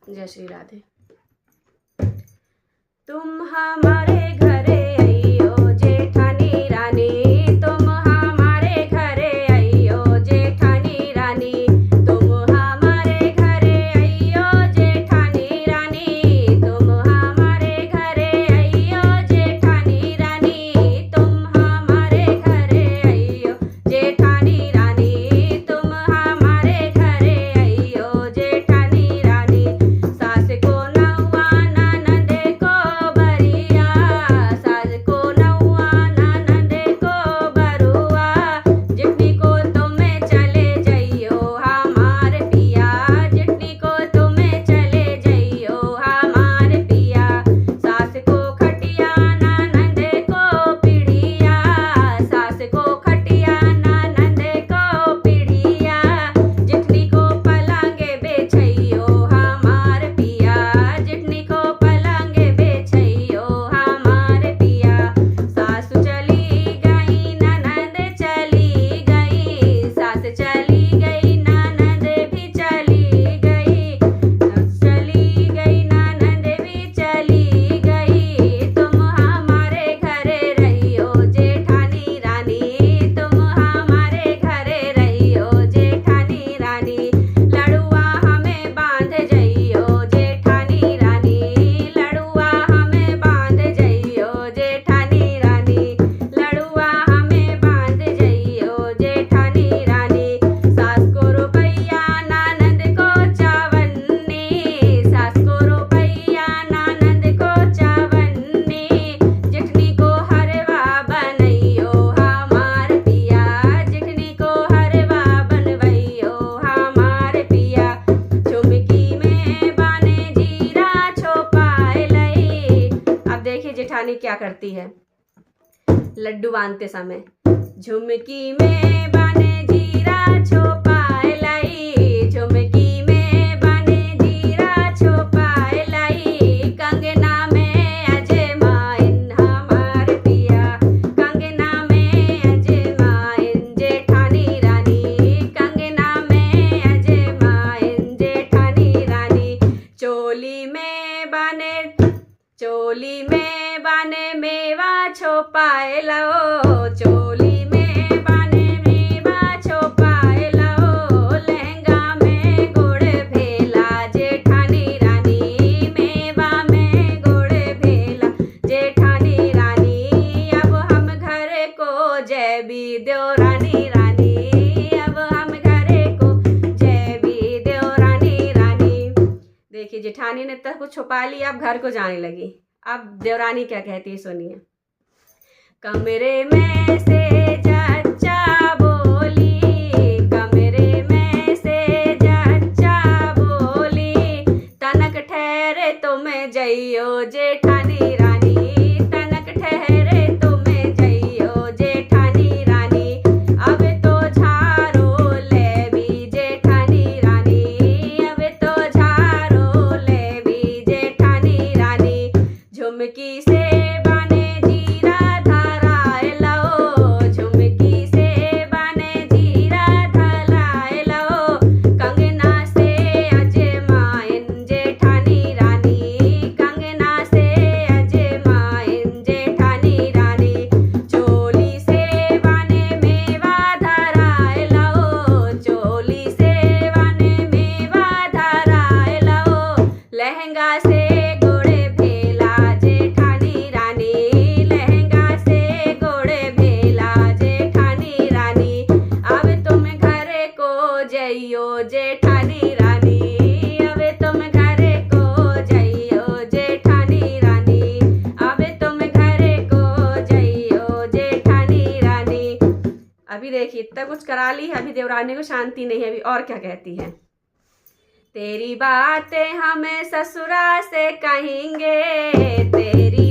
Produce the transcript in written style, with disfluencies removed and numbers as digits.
जय श्री राधे। तुम हमारे घरे आइयो जेठानी रानी, तुम हमारे घरे आइयो जेठानी रानी, तुम हमारे घरे आइयो जेठानी रानी, तुम हमारे घरे आइयो जेठानी रानी, तुम हमारे घरे आइयो जेठानी रानी, तुम हमारे घरे आइयो जेठानी रानी। सास को नौआ ननद को बरिया, सास को नौआ ननद को बरुआ, जितनी को तुम्हें चले जाइयो हमार पिया, जितनी को तुम्हें चले जाइयो हमार पिया। सास को खटिया ननद को पीढ़िया, सास को खटिया ननद को पीढ़िया, जितनी को पलंगे बेचैयो हमार पिया, जितनी को पलंगे बेचैयो हमार पिया। सासु चली गई ननद चली गई, सास चली गई ननद भी चली गई, चली गई ननद भी चली गई। तुम हमारे घरे रहियो जेठानी रानी, तुम हमारे घरे रहियो जेठानी रानी। लड़ुआ हमें बांध जइयो जेठानी रानी, लड़ुआ हमें बांध जइयो जेठानी रानी, लड़ुआ हमें बांध जइयो जेठानी रानी। सास को रुपैया ननद को चवन्नी, सास को रुपैया ननद को चवन्नी, जितनी को हरवा बनइयो हमार पिया, जितनी को हरवा बनवइयो हमार पिया। झुमकी में बाने जीरा छोपाए लई। अब देखिए जेठानी क्या करती है लड्डू बांधते समय। झुमकी में बाने जीरा छोपाए लाई, झुमकी में बाने जीरा छोपाए लाई, कंगना में अजमाइन हमार पिया, कंगना में अजमाइन जेठानी रानी, कंगना में अजमाइन जेठानी रानी। चोली में बाने, चोली में बाने मेवा छोपाए लो, चोली में बाने मेवा छोपाए लो, लहंगा में गुड़ भेला जेठानी रानी, मेवा में गुड़ भेला जेठानी रानी। अब हम घर को जय भी देवरानी रानी, अब हम घर को जय भी देवरानी रानी। देखिए जेठानी ने तब कुछ छुपा लिया, अब घर को जाने लगी। अब देवरानी क्या कहती है सुनिए। कमरे में से जच्चा बोली, कमरे में से जच्चा बोली, तनक ठहरे तुम्हें जइयो जेठानी रानी, तनक ठहरे तुम्हें जइयो जेठानी रानी। अब तो झारो ले भी जेठानी रानी, अब तो झारो ले भी जेठानी रानी। झुमकी से बाने जीरा धराए लो, झुमकी से बाने जीरा धराए लो, कंगना से अजमाइन जेठानी रानी, कंगना से अजमाइन जेठानी रानी। चोली से बाने मेवा धराए लो, चोली से बाने मेवा धराए लो, लहंगा से गुड़ भेला जेठानी रानी, लहंगा से गुड़ भेला जेठानी रानी। अब तुम घर को जइयो जेठानी रानी, अब तुम घर को जइयो जेठानी रानी, अब तुम घर को जइयो जेठानी रानी। अभी देखिए इतना कुछ करा ली है, अभी देवरानी को शांति नहीं है। अभी और क्या कहती है। तेरी बातें हमें ससुरा से कहेंगे, तेरी